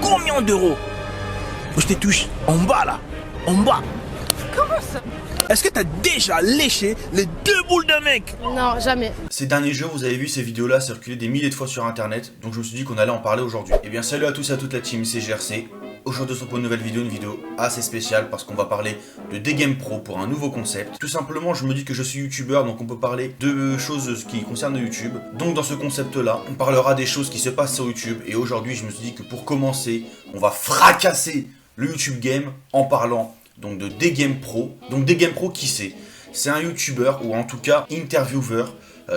combien d'euros? Je te touche en bas là, en bas. Comment ça? Est-ce que t'as déjà léché les 2 boules d'un mec? Non, jamais. Ces derniers jours, vous avez vu ces vidéos-là circuler des milliers de fois sur internet, donc je me suis dit qu'on allait en parler aujourd'hui. Eh bien, salut à tous et à toute la team CGRC. Aujourd'hui, on se retrouve pour une nouvelle vidéo, une vidéo assez spéciale parce qu'on va parler de Degame Pro pour un nouveau concept. Tout simplement, je me dis que je suis youtubeur, donc on peut parler de choses qui concernent YouTube. Donc dans ce concept-là, on parlera des choses qui se passent sur YouTube. Et aujourd'hui, je me suis dit que pour commencer, on va fracasser le YouTube Game en parlant donc de Degame Pro. Donc Degame Pro, qui c'est? C'est un youtubeur, ou en tout cas intervieweur,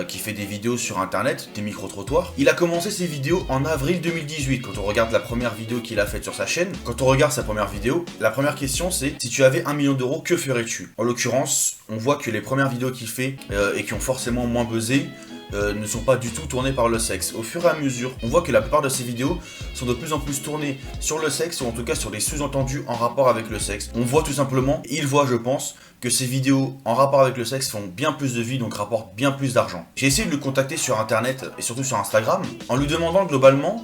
qui fait des vidéos sur internet, des micro-trottoirs. Il a commencé ses vidéos en avril 2018, quand on regarde la première vidéo qu'il a faite sur sa chaîne. Quand on regarde sa première vidéo, la première question c'est: si tu avais 1 million d'euros, que ferais-tu? En l'occurrence, on voit que les premières vidéos qu'il fait, et qui ont forcément moins buzzé, ne sont pas du tout tournées par le sexe. Au fur et à mesure, on voit que la plupart de ces vidéos sont de plus en plus tournées sur le sexe, ou en tout cas sur des sous-entendus en rapport avec le sexe. On voit tout simplement, il voit je pense, que ces vidéos en rapport avec le sexe font bien plus de vues, donc rapportent bien plus d'argent. J'ai essayé de le contacter sur internet et surtout sur Instagram, en lui demandant globalement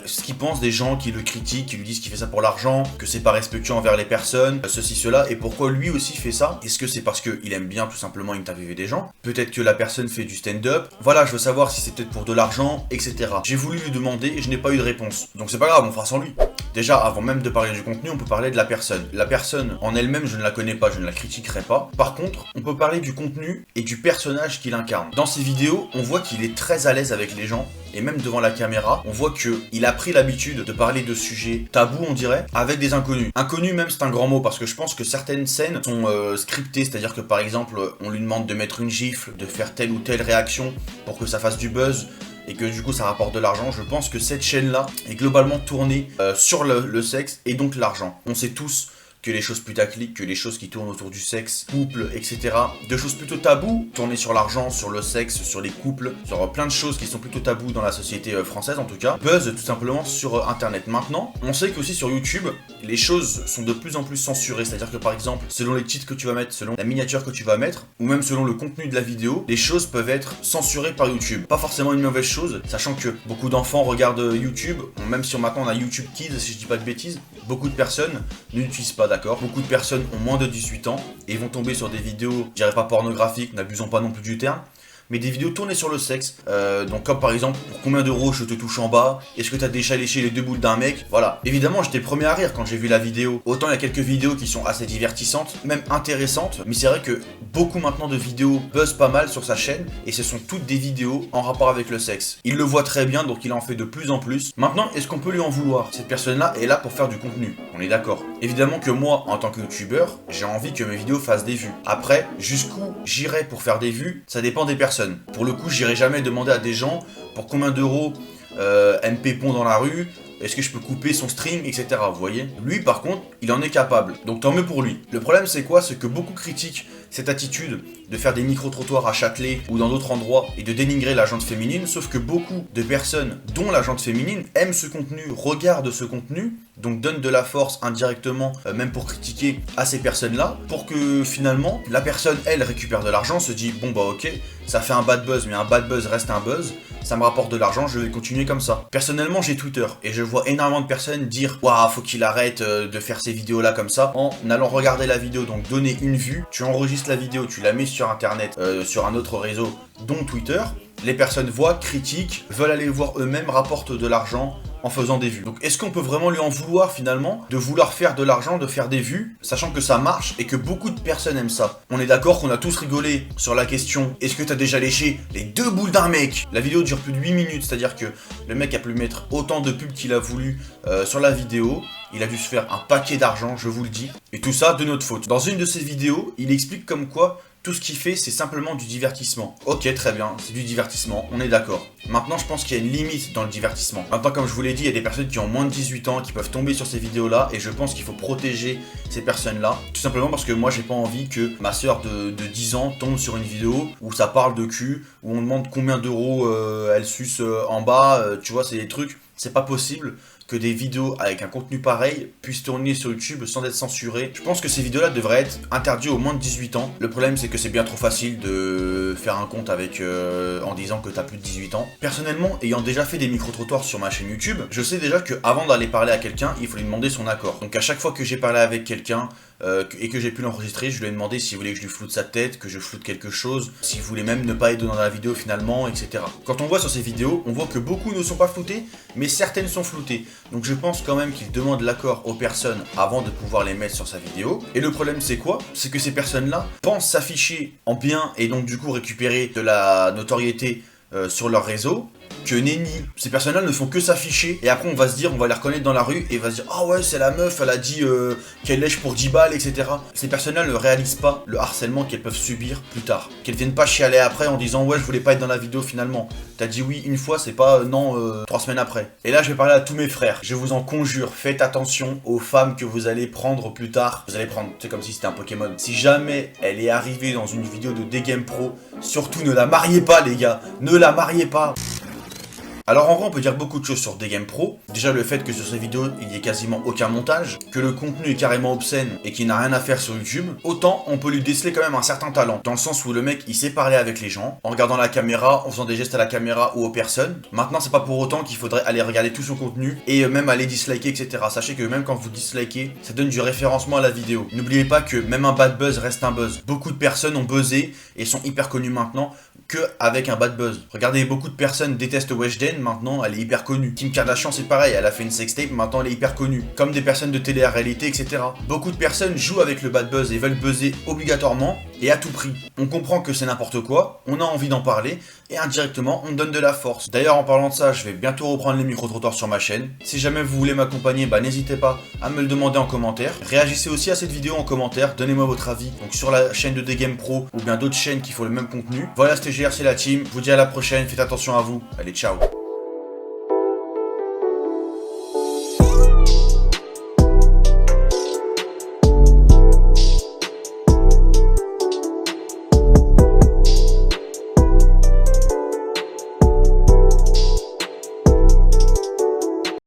ce qu'il pense des gens qui le critiquent, qui lui disent qu'il fait ça pour l'argent, que c'est pas respectueux envers les personnes, ceci, cela, et pourquoi lui aussi fait ça. Est-ce que c'est parce qu'il aime bien tout simplement interviewer des gens? Peut-être que la personne fait du stand-up. Voilà, je veux savoir si c'est peut-être pour de l'argent, etc. J'ai voulu lui demander et je n'ai pas eu de réponse. Donc c'est pas grave, on fera sans lui. Déjà, avant même de parler du contenu, on peut parler de la personne. La personne en elle-même, je ne la connais pas, je ne la critiquerai pas. Par contre, on peut parler du contenu et du personnage qu'il incarne. Dans ses vidéos, on voit qu'il est très à l'aise avec les gens, et même devant la caméra, on voit qu'il a pris l'habitude de parler de sujets tabous, on dirait, avec des inconnus. Inconnus même, c'est un grand mot, parce que je pense que certaines scènes sont scriptées, c'est-à-dire que par exemple, on lui demande de mettre une gifle, de faire telle ou telle réaction pour que ça fasse du buzz, et que du coup ça rapporte de l'argent. Je pense que cette chaîne-là est globalement tournée sur le sexe et donc l'argent. On sait tous que les choses putaclic, que les choses qui tournent autour du sexe, couple, etc., de choses plutôt tabous, tournées sur l'argent, sur le sexe, sur les couples, sur plein de choses qui sont plutôt tabous dans la société française en tout cas, buzzent tout simplement sur internet. Maintenant, on sait qu'aussi sur YouTube, les choses sont de plus en plus censurées, c'est-à-dire que par exemple, selon les titres que tu vas mettre, selon la miniature que tu vas mettre, ou même selon le contenu de la vidéo, les choses peuvent être censurées par YouTube. Pas forcément une mauvaise chose, sachant que beaucoup d'enfants regardent YouTube, même si maintenant on a YouTube Kids, si je dis pas de bêtises, beaucoup de personnes n'utilisent pas, d'accord? Beaucoup de personnes ont moins de 18 ans et vont tomber sur des vidéos, je dirais pas pornographiques, n'abusons pas non plus du terme, mais des vidéos tournées sur le sexe, donc comme par exemple, pour combien d'euros je te touche en bas, est-ce que t'as déjà léché les 2 boules d'un mec, voilà. Évidemment, j'étais le premier à rire quand j'ai vu la vidéo. Autant il y a quelques vidéos qui sont assez divertissantes, même intéressantes, mais c'est vrai que beaucoup maintenant de vidéos buzzent pas mal sur sa chaîne, et ce sont toutes des vidéos en rapport avec le sexe. Il le voit très bien, donc il en fait de plus en plus. Maintenant, est-ce qu'on peut lui en vouloir? Cette personne-là est là pour faire du contenu, on est d'accord. Évidemment que moi, en tant que youtubeur, j'ai envie que mes vidéos fassent des vues. Après, jusqu'où j'irai pour faire des vues, ça dépend des personnes. Pour le coup, j'irai jamais demander à des gens pour combien d'euros MP pond dans la rue, est-ce que je peux couper son stream, etc. Vous voyez? Lui, par contre, il en est capable. Donc tant mieux pour lui. Le problème, c'est quoi? C'est que beaucoup critiquent cette attitude de faire des micro-trottoirs à Châtelet ou dans d'autres endroits et de dénigrer la jante féminine, sauf que beaucoup de personnes, dont la jante féminine, aiment ce contenu, regardent ce contenu, donc donnent de la force indirectement, même pour critiquer à ces personnes-là, pour que finalement, la personne, elle, récupère de l'argent, se dit, bon bah ok, ça fait un bad buzz, mais un bad buzz reste un buzz, ça me rapporte de l'argent, je vais continuer comme ça. Personnellement, j'ai Twitter, et je vois énormément de personnes dire, waouh, faut qu'il arrête de faire ces vidéos-là comme ça, en allant regarder la vidéo, donc donner une vue, tu enregistres la vidéo, tu la mets sur internet, sur un autre réseau, dont Twitter, les personnes voient, critiquent, veulent aller voir eux-mêmes, rapportent de l'argent en faisant des vues. Donc est-ce qu'on peut vraiment lui en vouloir finalement de vouloir faire de l'argent, de faire des vues, sachant que ça marche et que beaucoup de personnes aiment ça? On est d'accord qu'on a tous rigolé sur la question: est-ce que t'as déjà léché les 2 boules d'un mec? La vidéo dure plus de 8 minutes, c'est-à-dire que le mec a pu mettre autant de pubs qu'il a voulu sur la vidéo. Il a dû se faire un paquet d'argent, je vous le dis. Et tout ça de notre faute. Dans une de ses vidéos, il explique comme quoi tout ce qu'il fait, c'est simplement du divertissement. Ok, très bien, c'est du divertissement, on est d'accord. Maintenant, je pense qu'il y a une limite dans le divertissement. Maintenant, comme je vous l'ai dit, il y a des personnes qui ont moins de 18 ans qui peuvent tomber sur ces vidéos-là, et je pense qu'il faut protéger ces personnes-là. Tout simplement parce que moi, j'ai pas envie que ma soeur de 10 ans tombe sur une vidéo où ça parle de cul, où on demande combien d'euros elle suce en bas, tu vois, c'est des trucs C'est pas possible que des vidéos avec un contenu pareil puissent tourner sur YouTube sans être censurées. Je pense que ces vidéos-là devraient être interdites aux moins de 18 ans. Le problème, c'est que c'est bien trop facile de faire un compte avec en disant que t'as plus de 18 ans. Personnellement, ayant déjà fait des micro-trottoirs sur ma chaîne YouTube, je sais déjà qu'avant d'aller parler à quelqu'un, il faut lui demander son accord. Donc à chaque fois que j'ai parlé avec quelqu'un et que j'ai pu l'enregistrer, je lui ai demandé s'il voulait que je lui floute sa tête, que je floute quelque chose, s'il voulait même ne pas être dans la vidéo finalement, etc. Quand on voit sur ces vidéos, on voit que beaucoup ne sont pas floutées, mais certaines sont floutées. Donc je pense quand même qu'il demande l'accord aux personnes avant de pouvoir les mettre sur sa vidéo. Et le problème c'est quoi? C'est que ces personnes-là pensent s'afficher en bien et donc du coup récupérer de la notoriété sur leur réseau, que nenni. Ces personnes-là ne font que s'afficher et après on va se dire, on va les reconnaître dans la rue et on va se dire ah ouais c'est la meuf, elle a dit qu'elle lèche pour 10 balles, etc. Ces personnes-là ne réalisent pas le harcèlement qu'elles peuvent subir plus tard. Qu'elles viennent pas chialer après en disant ouais je voulais pas être dans la vidéo finalement. T'as dit oui une fois, c'est pas non 3 semaines après. Et là je vais parler à tous mes frères. Je vous en conjure, faites attention aux femmes que vous allez prendre plus tard. Vous allez prendre, c'est comme si c'était un Pokémon. Si jamais elle est arrivée dans une vidéo de D-Game Pro, surtout ne la mariez pas les gars. Ne la mariez pas. Alors en vrai on peut dire beaucoup de choses sur D-Game Pro. Déjà le fait que sur ces vidéos il n'y ait quasiment aucun montage, que le contenu est carrément obscène et qu'il n'a rien à faire sur YouTube. Autant on peut lui déceler quand même un certain talent, dans le sens où le mec il sait parler avec les gens, en regardant la caméra, en faisant des gestes à la caméra ou aux personnes. Maintenant c'est pas pour autant qu'il faudrait aller regarder tout son contenu et même aller disliker, etc. Sachez que même quand vous dislikez, ça donne du référencement à la vidéo. N'oubliez pas que même un bad buzz reste un buzz. Beaucoup de personnes ont buzzé et sont hyper connues maintenant que avec un bad buzz. Regardez, beaucoup de personnes détestent Weshden, maintenant elle est hyper connue. Kim Kardashian c'est pareil, elle a fait une sextape, maintenant elle est hyper connue. Comme des personnes de télé-réalité, etc. Beaucoup de personnes jouent avec le bad buzz et veulent buzzer obligatoirement et à tout prix. On comprend que c'est n'importe quoi, on a envie d'en parler et indirectement on donne de la force. D'ailleurs en parlant de ça, je vais bientôt reprendre les micro-trottoirs sur ma chaîne. Si jamais vous voulez m'accompagner, bah n'hésitez pas à me le demander en commentaire. Réagissez aussi à cette vidéo en commentaire, donnez-moi votre avis. Donc sur la chaîne de D-Game Pro ou bien d'autres chaînes qui font le même contenu. Voilà, c'était GRC la team, je vous dis à la prochaine, faites attention à vous. Allez, ciao.